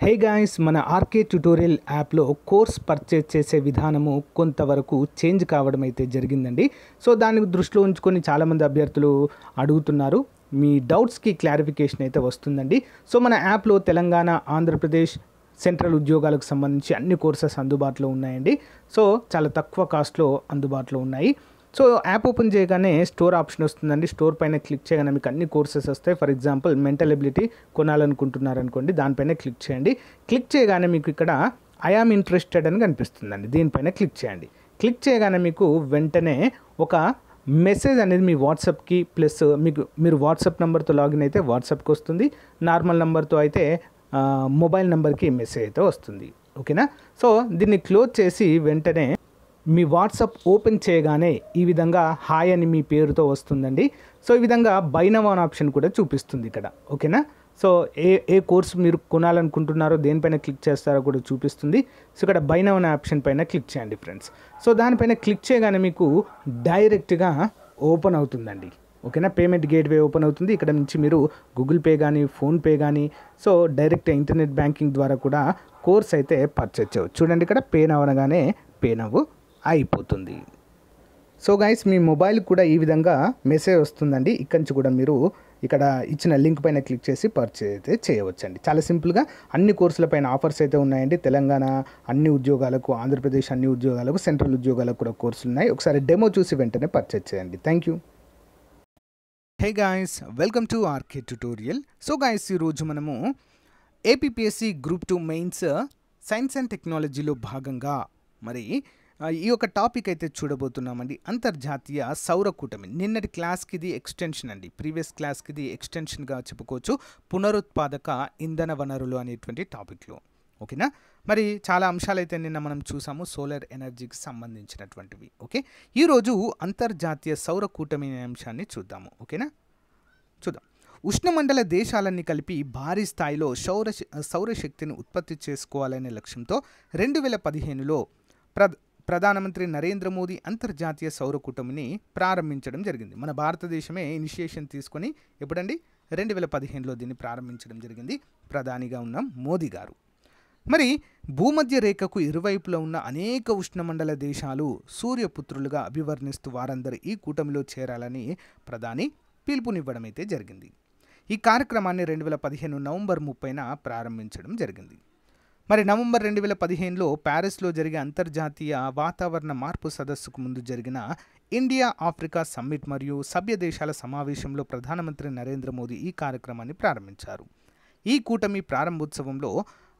Hey guys, మన RK tutorial యాప్లో course purchase చేసే విధానము కొంతవరకు చేంజ్ కావడం అయితే జరిగిందండి. సో దాన్ని దృష్టిలో ఉంచుకొని చాలామంది అభ్యర్థులు అడుగుతున్నారు. మీ డౌట్స్కి క్లారిఫికేషన్ అయితే వస్తుందండి. సో మన యాప్లో తెలంగాణ, ఆంధ్రప్రదేశ్, సెంట్రల్ ఉద్యోగాలకు సంబంధించి అన్ని కోర్సెస్ అందుబాటులో ఉన్నాయండి. సో చాలా తక్కువ కాస్ట్లో అందుబాటులో ఉన్నాయి. సో యాప్ ఓపెన్ చేయగానే స్టోర్ ఆప్షన్ వస్తుందండి. స్టోర్ పైన క్లిక్ చేయగానే మీకు అన్ని కోర్సెస్ వస్తాయి. ఫర్ ఎగ్జాంపుల్ మెంటల్ ఎబిలిటీ కొనాలనుకుంటున్నారనుకోండి, దానిపైన క్లిక్ చేయండి. క్లిక్ చేయగానే మీకు ఇక్కడ ఐ ఆమ్ ఇంట్రెస్టెడ్ అని కనిపిస్తుందండి. దీనిపైన క్లిక్ చేయండి. క్లిక్ చేయగానే మీకు వెంటనే ఒక మెసేజ్ అనేది మీ వాట్సాప్కి ప్లస్ మీరు వాట్సాప్ నెంబర్తో లాగిన్ అయితే వాట్సాప్కి వస్తుంది. నార్మల్ నెంబర్తో అయితే మొబైల్ నెంబర్కి మెసేజ్ అయితే వస్తుంది. ఓకేనా? సో దీన్ని క్లోజ్ చేసి వెంటనే మీ వాట్సాప్ ఓపెన్ చేయగానే ఈ విధంగా హాయ్ అని మీ పేరుతో వస్తుందండి. సో ఈ విధంగా బై నౌ అనే ఆప్షన్ కూడా చూపిస్తుంది ఇక్కడ. ఓకేనా? సో ఏ కోర్స్ మీరు కొనాలనుకుంటున్నారో దేనిపైన క్లిక్ చేస్తారో కూడా చూపిస్తుంది. సో ఇక్కడ బై నౌ అనే ఆప్షన్ పైన క్లిక్ చేయండి ఫ్రెండ్స్. సో దానిపైన క్లిక్ చేయగానే మీకు డైరెక్ట్గా ఓపెన్ అవుతుందండి. ఓకేనా? పేమెంట్ గేట్వే ఓపెన్ అవుతుంది. ఇక్కడ నుంచి మీరు గూగుల్ పే కానీ, ఫోన్పే కానీ, సో డైరెక్ట్ ఇంటర్నెట్ బ్యాంకింగ్ ద్వారా కూడా కోర్స్ అయితే పర్చేజ్ చేయవచ్చు. చూడండి, ఇక్కడ పే నౌ అనగానే పే నవ్వు అయిపోతుంది. సో గైస్, మీ మొబైల్ కూడా ఈ విధంగా మెసేజ్ వస్తుందండి. ఇక్కడి నుంచి కూడా మీరు ఇక్కడ ఇచ్చిన లింక్ పైన క్లిక్ చేసి పర్చేజ్ అయితే చేయవచ్చండి. చాలా సింపుల్గా అన్ని కోర్సుల పైన ఆఫర్స్ అయితే ఉన్నాయండి. తెలంగాణ అన్ని ఉద్యోగాలకు, ఆంధ్రప్రదేశ్ అన్ని ఉద్యోగాలకు, సెంట్రల్ ఉద్యోగాలకు కూడా కోర్సులు ఉన్నాయి. ఒకసారి డెమో చూసి వెంటనే పర్చేజ్ చేయండి. Thank you. Hey guys, welcome to RK tutorial. So guys, ఈరోజు మనము APPSC group 2 mains science and టెక్నాలజీలో భాగంగా మరి ఈ యొక్క టాపిక్ అయితే చూడబోతున్నామండి. అంతర్జాతీయ సౌర కూటమి. నిన్నటి క్లాస్కి ఇది ఎక్స్టెన్షన్ అండి. ప్రీవియస్ క్లాస్కి ఇది ఎక్స్టెన్షన్గా చెప్పుకోవచ్చు. పునరుత్పాదక ఇంధన వనరులు అనేటువంటి టాపిక్లో. ఓకేనా? మరి చాలా అంశాలు అయితే నిన్న మనం చూసాము, సోలార్ ఎనర్జీకి సంబంధించినటువంటివి. ఓకే, ఈరోజు అంతర్జాతీయ సౌర కూటమి అనే అంశాన్ని చూద్దాము. ఓకేనా? చూద్దాం. ఉష్ణమండల దేశాలన్నీ కలిపి భారీ స్థాయిలో సౌరశక్తిని ఉత్పత్తి చేసుకోవాలనే లక్ష్యంతో 2015లో ప్రధానమంత్రి నరేంద్ర మోదీ అంతర్జాతీయ సౌర కూటమిని ప్రారంభించడం జరిగింది. మన భారతదేశమే ఇనిషియేషన్ తీసుకొని ఎప్పుడండి 2015లో దీన్ని ప్రారంభించడం జరిగింది. ప్రధానిగా ఉన్న మోదీ గారు. మరి భూమధ్య రేఖకు ఇరువైపులా ఉన్న అనేక ఉష్ణమండల దేశాలు సూర్యపుత్రులుగా అభివర్ణిస్తూ వారందరూ ఈ కూటమిలో చేరాలని ప్రధాని పిలుపునివ్వడం అయితే జరిగింది. ఈ కార్యక్రమాన్ని 2015 నవంబర్ 30న ప్రారంభించడం జరిగింది. మరి నవంబర్ 2015లో ప్యారిస్లో జరిగే అంతర్జాతీయ వాతావరణ మార్పు సదస్సుకు ముందు జరిగిన ఇండియా ఆఫ్రికా సమ్మిట్ మరియు సభ్య దేశాల సమావేశంలో ప్రధానమంత్రి నరేంద్ర మోదీ ఈ కార్యక్రమాన్ని ప్రారంభించారు. ఈ కూటమి ప్రారంభోత్సవంలో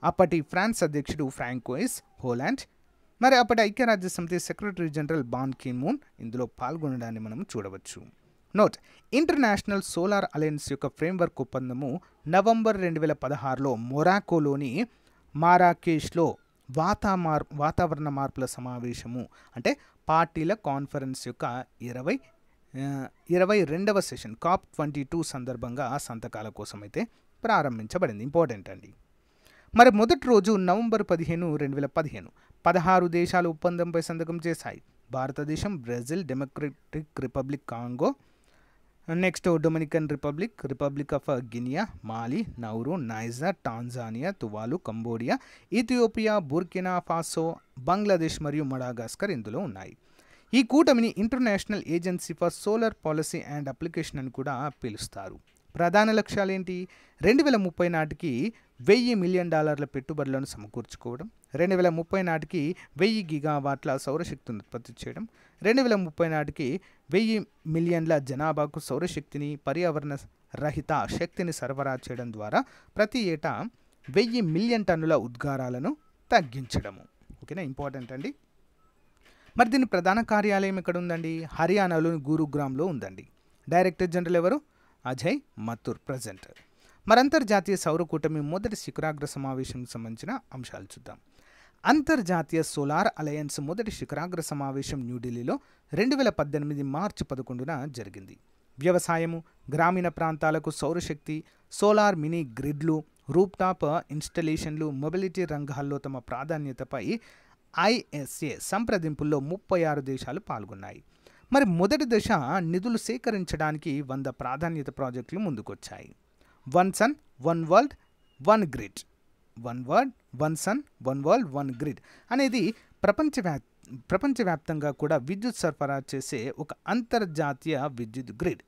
అప్పటి ఫ్రాన్స్ అధ్యక్షుడు ఫ్రాంకోయిస్ హోలాండ్, మరి అప్పటి ఐక్యరాజ్యసమితి secretary general Ban Ki Moon ఇందులో పాల్గొనడాన్ని మనం చూడవచ్చు. నోట్: ఇంటర్నేషనల్ సోలార్ అలయన్స్ యొక్క ఫ్రేమ్వర్క్ ఒప్పందము నవంబర్ 2016లో మొరాకోలోని మారాకేష్లో వాతావరణ మార్పుల సమావేశము అంటే పార్టీల కాన్ఫరెన్స్ యొక్క 22వ సెషన్ COP22 సందర్భంగా సంతకాల కోసం అయితే ప్రారంభించబడింది. ఇంపార్టెంట్ అండి. మరి మొదటి రోజు నవంబర్ 15, 2015 16 దేశాలు ఒప్పందంపై సంతకం చేశాయి. భారతదేశం, Brazil, democratic republic Congo, next Dominican republic, republic of Guinea, Mali, Nauru, niger, Tanzania, Tuvalu, Cambodia, Ethiopia, Burkina Faso, Bangladesh మరియు మడాగాస్కర్ ఇందులో ఉన్నాయి. ఈ కూటమిని international agency for solar policy and application అని కూడా పిలుస్తారు. ప్రధాన లక్ష్యాలు ఏంటి? 2030 నాటికి $1,000 మిలియన్ పెట్టుబడులను సమకూర్చుకోవడం, 2030 నాటికి 1000 గిగావాట్ల సౌరశక్తిని ఉత్పత్తి చేయడం, 2030 నాటికి 1000 మిలియన్ల జనాభాకు సౌరశక్తిని, పర్యావరణ రహిత శక్తిని సరఫరా చేయడం ద్వారా ప్రతి ఏటా 1000 మిలియన్ టన్నుల ఉద్గారాలను తగ్గించడము. ఓకేనా? ఇంపార్టెంట్ అండి. మరి దీని ప్రధాన కార్యాలయం ఎక్కడ ఉందండి? హర్యానాలోని గురుగ్రామ్లో ఉందండి. డైరెక్టర్ జనరల్ ఎవరు? అజయ్ మథుర్ ప్రజెంట్. మరి అంతర్జాతీయ సౌర కూటమి మొదటి శిఖరాగ్ర సమావేశం సంబంధించిన అంశాలు చూద్దాం. అంతర్జాతీయ సోలార్ అలయన్స్ మొదటి శిఖరాగ్ర సమావేశం న్యూఢిల్లీలో 2018 మార్చి 11న జరిగింది. వ్యవసాయము, గ్రామీణ ప్రాంతాలకు సౌరశక్తి, సోలార్ మినీ గ్రిడ్లు, రూప్టాప్ ఇన్స్టలేషన్లు, మొబిలిటీ రంగాల్లో తమ ప్రాధాన్యతపై ISA సంప్రదింపుల్లో 36 దేశాలు పాల్గొన్నాయి. మరి మొదటి దశ నిధులు సేకరించడానికి 100 ప్రాధాన్యత ప్రాజెక్టులు ముందుకొచ్చాయి. 1 sun 1 world 1 grid one word, one sun, one world, one grid అనేది ప్రపంచవ్యాప్తంగా కూడా విద్యుత్ సరఫరా చేసే ఒక అంతర్జాతీయ విద్యుత్ గ్రిడ్.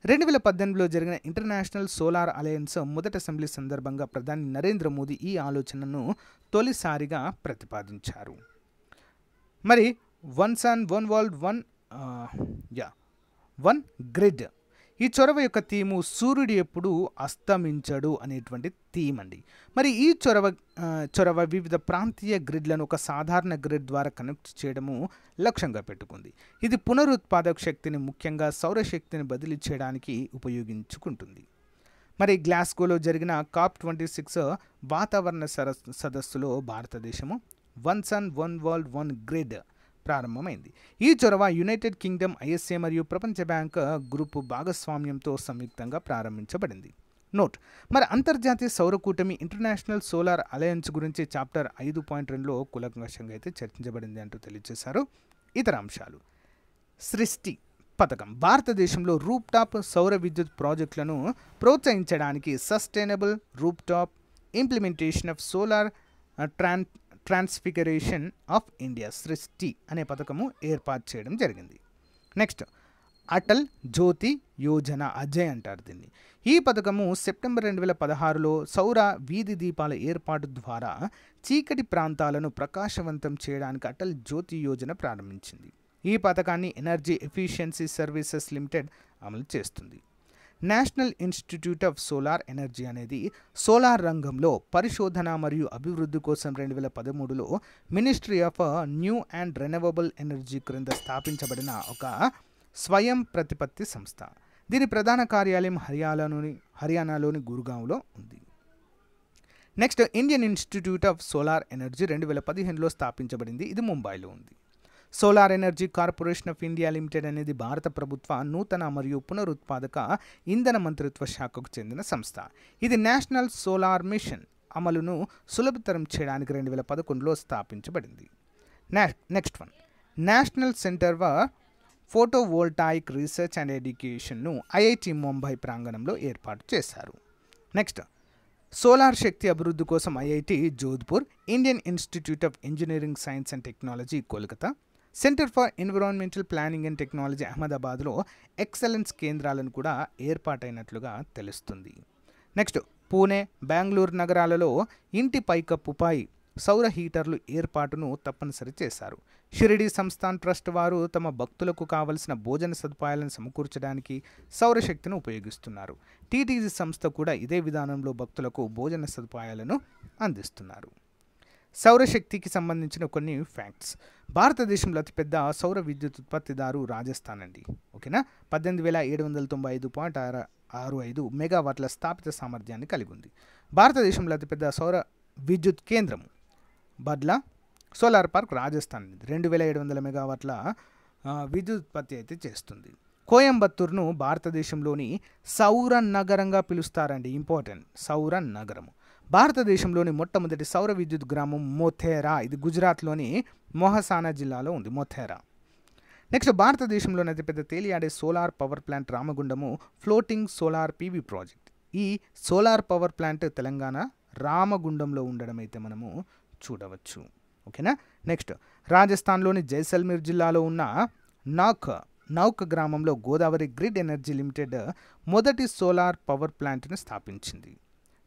2018లో జరిగిన ఇంటర్నేషనల్ సోలార్ అలయన్స్ మొదటి అసెంబ్లీ సందర్భంగా ప్రధాని నరేంద్ర మోదీ ఈ ఆలోచనను తొలిసారిగా ప్రతిపాదించారు. మరి one sun, one world, one grid ఈ చొరవ యొక్క థీము సూర్యుడు ఎప్పుడు అస్తమించడు అనేటువంటి థీమ్ అండి. మరి ఈ చొరవ వివిధ ప్రాంతీయ గ్రిడ్లను ఒక సాధారణ గ్రిడ్ ద్వారా కనెక్ట్ చేయడము లక్ష్యంగా పెట్టుకుంది. ఇది పునరుత్పాదక శక్తిని, ముఖ్యంగా సౌరశక్తిని బదిలీ చేయడానికి ఉపయోగించుకుంటుంది. మరి గ్లాస్గోలో జరిగిన COP26 వాతావరణ సదస్సులో భారతదేశము one sun, one world, one grid ప్రారంభమైంది. ఈ చొరవ యునైటెడ్ కింగ్డమ్, ISA మరియు ప్రపంచ బ్యాంక్ గ్రూపు భాగస్వామ్యంతో సంయుక్తంగా ప్రారంభించబడింది. నోట్: మరి అంతర్జాతీయ సౌర కూటమి ఇంటర్నేషనల్ సోలార్ అలయన్స్ గురించి చాప్టర్ 5.2లో కూలంకషంగా అయితే చర్చించబడింది అంటూ తెలియజేశారు. ఇతర అంశాలు: సృష్టి పథకం భారతదేశంలో రూప్ టాప్ సౌర విద్యుత్ ప్రాజెక్టులను ప్రోత్సహించడానికి sustainable roof top implementation of solar transfiguration of India Srishti అనే పథకము ఏర్పాటు చేయడం జరిగింది. నెక్స్ట్, అటల్ జ్యోతి యోజన, అజయ్ అంటారు దీన్ని. ఈ పథకము సెప్టెంబర్ 2016లో సౌర వీధి దీపాల ఏర్పాటు ద్వారా చీకటి ప్రాంతాలను ప్రకాశవంతం చేయడానికి అటల్ జ్యోతి యోజన ప్రారంభించింది. ఈ పథకాన్ని ఎనర్జీ ఎఫిషియన్సీ సర్వీసెస్ లిమిటెడ్ అమలు చేస్తుంది. National Institute of Solar Energy అనేది సోలార్ రంగంలో పరిశోధన మరియు అభివృద్ధి కోసం 2013లో Ministry of New and Renewable Energy క్రింద స్థాపించబడిన ఒక స్వయం ప్రతిపత్తి సంస్థ. దీని ప్రధాన కార్యాలయం హర్యానాలోని గురుగావ్లో ఉంది. Next, Indian Institute of Solar Energy 2015లో స్థాపించబడింది. ఇది ముంబైలో ఉంది. Solar Energy Corporation of India Limited అనేది భారత ప్రభుత్వ నూతన మరియు పునరుత్పాదక ఇంధన మంత్రిత్వ శాఖకు చెందిన సంస్థ. ఇది నేషనల్ సోలార్ మిషన్ అమలును సులభతరం చేయడానికి 2011లో స్థాపించబడింది. Next one, National Centre for Photovoltaic Research and ఎడ్యుకేషన్ను IIT ముంబై ప్రాంగణంలో ఏర్పాటు చేశారు. నెక్స్ట్, సోలార్ శక్తి అభివృద్ధి కోసం IIT Jodhpur, Indian Institute of Engineering Science and Technology Kolkata, Centre for Environmental Planning and Technology అహ్మదాబాద్లో ఎక్సలెన్స్ కేంద్రాలను కూడా ఏర్పాటైనట్లుగా తెలుస్తుంది. నెక్స్ట్, పూణే, బెంగళూరు నగరాలలో ఇంటి పైకప్పుపై సౌర హీటర్లు ఏర్పాటును తప్పనిసరి చేశారు. షిరిడి సంస్థాన్ ట్రస్ట్ వారు తమ భక్తులకు కావలసిన భోజన సదుపాయాలను సమకూర్చడానికి సౌరశక్తిని ఉపయోగిస్తున్నారు. TTC సంస్థ కూడా ఇదే విధానంలో భక్తులకు భోజన సదుపాయాలను అందిస్తున్నారు. సౌరశక్తికి సంబంధించిన కొన్ని ఫ్యాక్ట్స్. భారతదేశంలో అతిపెద్ద సౌర విద్యుత్ ఉత్పత్తిదారు రాజస్థాన్ అండి. ఓకేనా, 18,795.65 మెగావాట్ల స్థాపిత సామర్థ్యాన్ని కలిగి ఉంది. భారతదేశంలో అతిపెద్ద సౌర విద్యుత్ కేంద్రం బడ్లా సోలార్ పార్క్ రాజస్థాన్ 2,700 మెగావాట్ల విద్యుత్ ఉత్పత్తి అయితే చేస్తుంది. కోయంబత్తూరును భారతదేశంలోని సౌర నగరంగా పిలుస్తారండి. ఇంపార్టెంట్, సౌర నగరము. భారతదేశంలోని మొట్టమొదటి సౌర విద్యుత్ గ్రామం మొథేరా, ఇది గుజరాత్లోని మొహసానా జిల్లాలో ఉంది. మొథేరా. నెక్స్ట్, భారతదేశంలోని అతిపెద్ద తేలియాడే solar power plant Ramagundam floating solar PV project. ఈ సోలార్ పవర్ ప్లాంట్ తెలంగాణ రామగుండంలో ఉండడం అయితే మనము చూడవచ్చు. ఓకేనా. నెక్స్ట్, రాజస్థాన్లోని జైసల్మీర్ జిల్లాలో ఉన్న నౌక్ గ్రామంలో గోదావరి గ్రిడ్ ఎనర్జీ లిమిటెడ్ మొదటి సోలార్ పవర్ ప్లాంట్ను స్థాపించింది.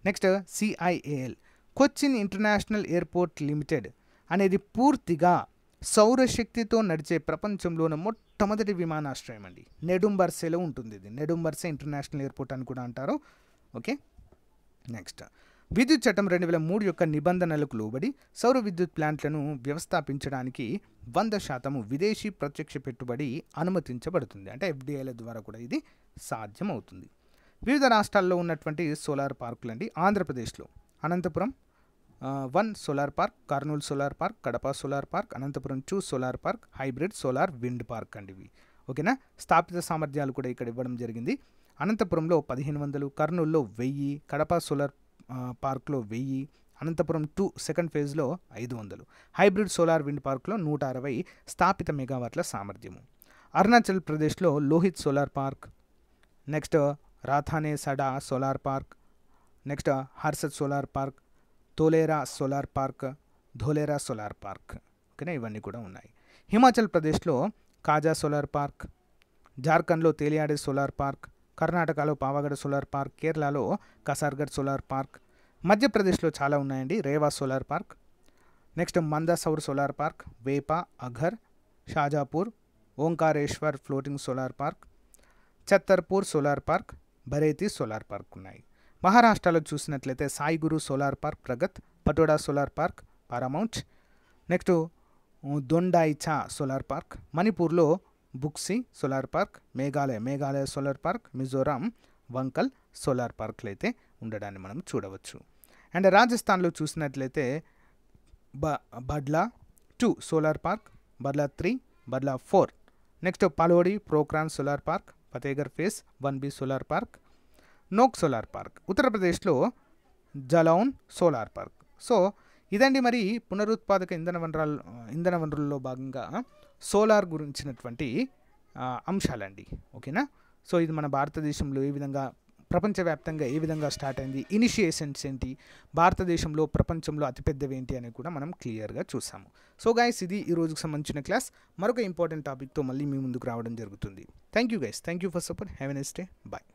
Next, CIAL Cochin International Airport Limited అనేది పూర్తిగా సౌరశక్తితో నడిచే ప్రపంచంలోని మొట్టమొదటి విమానాశ్రయం అండి. నెడుంబర్సేలో ఉంటుంది. ఇది నెడుంబర్సే ఇంటర్నేషనల్ ఎయిర్పోర్ట్ అని కూడా అంటారు. ఓకే. నెక్స్ట్, విద్యుత్ చట్టం 2003 యొక్క నిబంధనలకు లోబడి సౌర విద్యుత్ ప్లాంట్లను వ్యవస్థాపించడానికి 100% విదేశీ ప్రత్యక్ష పెట్టుబడి అనుమతించబడుతుంది. అంటే FDIల ద్వారా కూడా ఇది సాధ్యమవుతుంది. వివిధ రాష్ట్రాల్లో ఉన్నటువంటి సోలార్ పార్కులు అండి. ఆంధ్రప్రదేశ్లో Anantapuram 1 solar park, Kurnool solar park, Kadapa solar park, Anantapuram 2 solar park, hybrid solar wind park అండి ఇవి. ఓకేనా. స్థాపిత సామర్థ్యాలు కూడా ఇక్కడ ఇవ్వడం జరిగింది. అనంతపురంలో 1500, కర్నూలులో 1000, కడప సోలార్ పార్క్లో 1000, అనంతపురం 2 సెకండ్ ఫేజ్లో 500, హైబ్రిడ్ సోలార్ విండ్ పార్క్లో 160 స్థాపిత మెగావాట్ల సామర్థ్యము. అరుణాచల్ ప్రదేశ్లో లోహిత్ సోలార్ పార్క్, నెక్స్ట్ రాథానే సడా సోలార్ పార్క్, నెక్స్ట్ హర్సత్ సోలార్ పార్క్, తోలేరా solar park, Dholera solar park. ఓకేనా, ఇవన్నీ కూడా ఉన్నాయి. హిమాచల్ ప్రదేశ్లో కాజా సోలార్ పార్క్, జార్ఖండ్లో తేలియాడే సోలార్ పార్క్, కర్ణాటకలో పావగఢ సోలార్ పార్క్, కేరళలో కసార్గఢ్ సోలార్ పార్క్, మధ్యప్రదేశ్లో చాలా ఉన్నాయండి. Rewa solar park, next Mandsaur solar park, వేపా, Agar, Shajapur, Omkareshwar floating solar park, Chhatarpur solar park, Bareti solar park ఉన్నాయి. మహారాష్ట్రలో చూసినట్లయితే సాయి గురు సోలార్ పార్క్, ప్రగత్, Patoda solar park, Paramount, next Dondaicha solar park, మణిపూర్లో బుక్సీ solar park, Meghalaya solar park, Mizoram Vankal solar పార్క్లు అయితే ఉండడాన్ని మనం చూడవచ్చు. అండ్ రాజస్థాన్లో చూసినట్లయితే Badla 2 solar park, Badla 3, Badla 4, next Phalodi Pokhran solar park, Fatehgarh phase 1B solar park, Nokh solar park. ఉత్తరప్రదేశ్లో జలౌన్ సోలార్ పార్క్. సో ఇదండి మరి పునరుత్పాదక ఇంధన వనరుల్లో భాగంగా సోలార్ గురించినటువంటి అంశాలండి. ఓకేనా, సో ఇది మన భారతదేశంలో ఏ విధంగా, ప్రపంచవ్యాప్తంగా ఏ విధంగా స్టార్ట్ అయింది, ఇనిషియేషన్స్ ఏంటి, భారతదేశంలో ప్రపంచంలో అతిపెద్దవి ఏంటి అని కూడా మనం క్లియర్గా చూసాము. సో గైస్, ఇది ఈ రోజుకు సంబంధించిన క్లాస్. మరొక ఇంపార్టెంట్ టాపిక్తో మళ్ళీ మీ ముందుకు రావడం జరుగుతుంది. Thank you guys, thank you for support. Have a nice day. Bye.